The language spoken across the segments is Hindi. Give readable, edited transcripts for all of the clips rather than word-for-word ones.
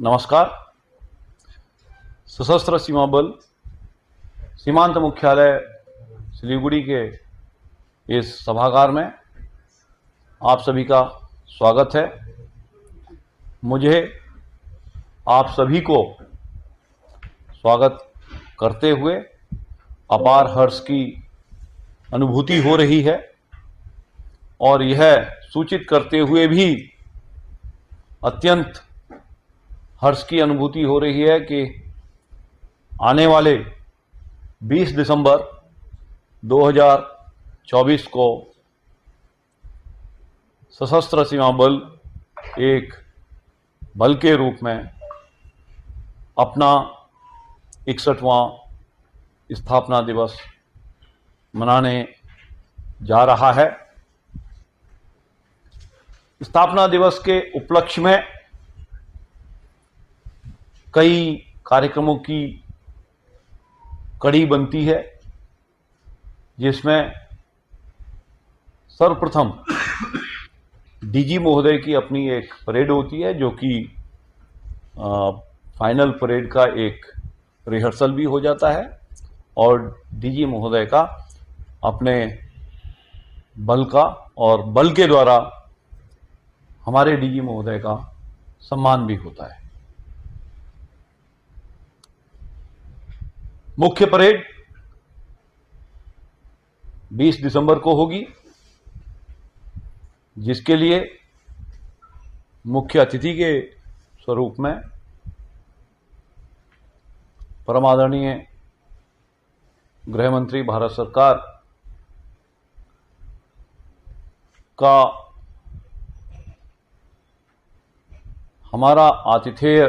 नमस्कार। सशस्त्र सीमा बल सीमांत मुख्यालय सिलीगुड़ी के इस सभागार में आप सभी का स्वागत है। मुझे आप सभी को स्वागत करते हुए अपार हर्ष की अनुभूति हो रही है और यह सूचित करते हुए भी अत्यंत हर्ष की अनुभूति हो रही है कि आने वाले 20 दिसंबर 2024 को सशस्त्र सीमा बल एक बल के रूप में अपना 61वां स्थापना दिवस मनाने जा रहा है। स्थापना दिवस के उपलक्ष्य में कई कार्यक्रमों की कड़ी बनती है, जिसमें सर्वप्रथम डीजी महोदय की अपनी एक परेड होती है, जो कि फाइनल परेड का एक रिहर्सल भी हो जाता है और डीजी महोदय का अपने बल का और बल के द्वारा हमारे डीजी महोदय का सम्मान भी होता है। मुख्य परेड 20 दिसंबर को होगी, जिसके लिए मुख्य अतिथि के स्वरूप में परम आदरणीय गृह मंत्री भारत सरकार का हमारा आतिथेय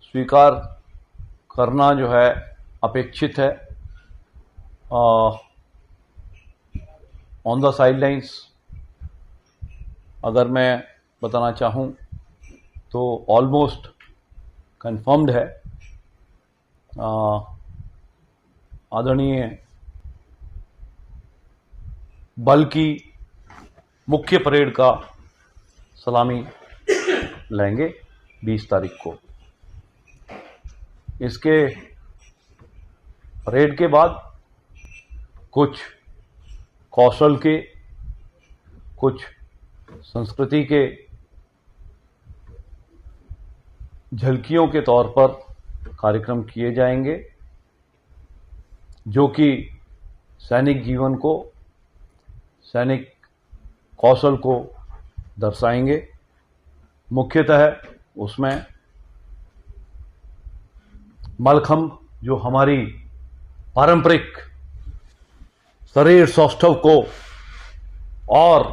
स्वीकार करना जो है अपेक्षित है। ऑन द साइडलाइंस अगर मैं बताना चाहूँ तो ऑलमोस्ट कंफर्म्ड है। आदरणीय बल की मुख्य परेड का सलामी लेंगे 20 तारीख को। इसके परेड के बाद कुछ कौशल के, कुछ संस्कृति के झलकियों के तौर पर कार्यक्रम किए जाएंगे, जो कि सैनिक जीवन को, सैनिक कौशल को दर्शाएंगे। मुख्यतः उसमें मलखंब, जो हमारी पारंपरिक शरीर सौष्ठव को और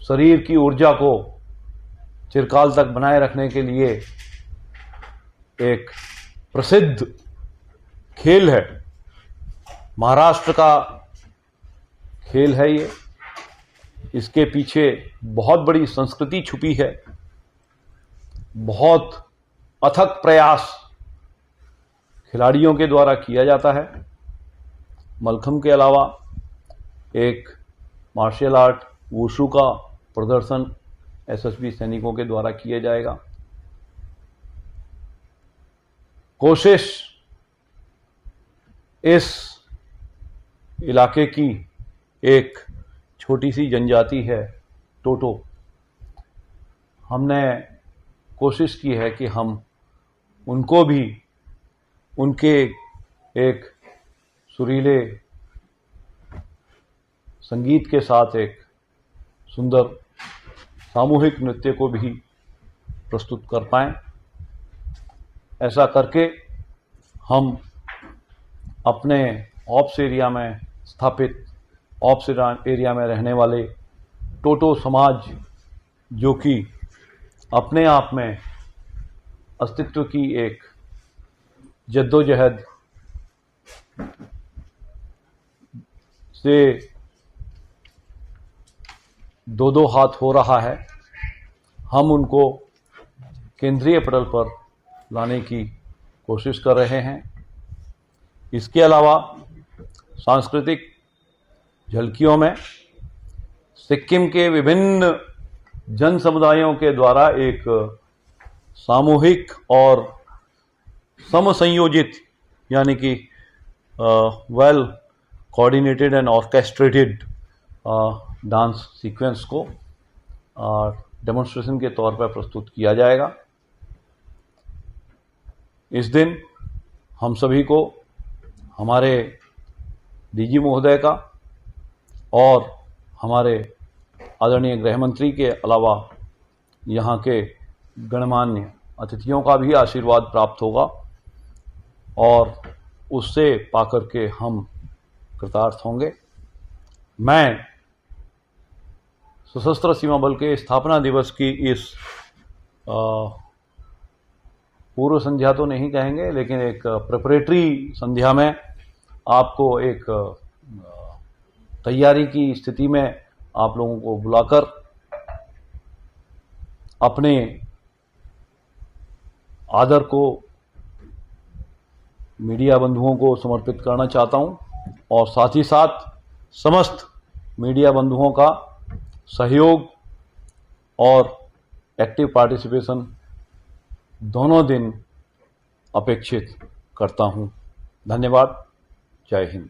शरीर की ऊर्जा को चिरकाल तक बनाए रखने के लिए एक प्रसिद्ध खेल है, महाराष्ट्र का खेल है ये। इसके पीछे बहुत बड़ी संस्कृति छुपी है, बहुत अथक प्रयास खिलाड़ियों के द्वारा किया जाता है। मलखंब के अलावा एक मार्शल आर्ट वुशु का प्रदर्शन एसएसबी सैनिकों के द्वारा किया जाएगा। कोशिश इस इलाके की एक छोटी सी जनजाति है, टोटो। हमने कोशिश की है कि हम उनको भी उनके एक सुरीले संगीत के साथ एक सुंदर सामूहिक नृत्य को भी प्रस्तुत कर पाएं। ऐसा करके हम अपने ऑप्स एरिया में स्थापित, ऑप्स एरिया में रहने वाले टोटो समाज, जो कि अपने आप में अस्तित्व की एक जद्दोजहद से दो हाथ हो रहा है, हम उनको केंद्रीय पटल पर लाने की कोशिश कर रहे हैं। इसके अलावा सांस्कृतिक झलकियों में सिक्किम के विभिन्न जन समुदायों के द्वारा एक सामूहिक और समसंयोजित यानी कि well coordinated and orchestrated dance sequence को डेमोन्स्ट्रेशन के तौर पर प्रस्तुत किया जाएगा। इस दिन हम सभी को हमारे डीजी महोदय का और हमारे आदरणीय गृह मंत्री के अलावा यहाँ के गणमान्य अतिथियों का भी आशीर्वाद प्राप्त होगा और उससे पाकर के हम कृतार्थ होंगे। मैं सशस्त्र सीमा बल के स्थापना दिवस की इस पूर्व संध्या तो नहीं कहेंगे, लेकिन एक प्रिपरेटरी संध्या में आपको एक तैयारी की स्थिति में आप लोगों को बुलाकर अपने आदर को मीडिया बंधुओं को समर्पित करना चाहता हूं और साथ ही साथ समस्त मीडिया बंधुओं का सहयोग और एक्टिव पार्टिसिपेशन दोनों दिन अपेक्षित करता हूं। धन्यवाद। जय हिंद।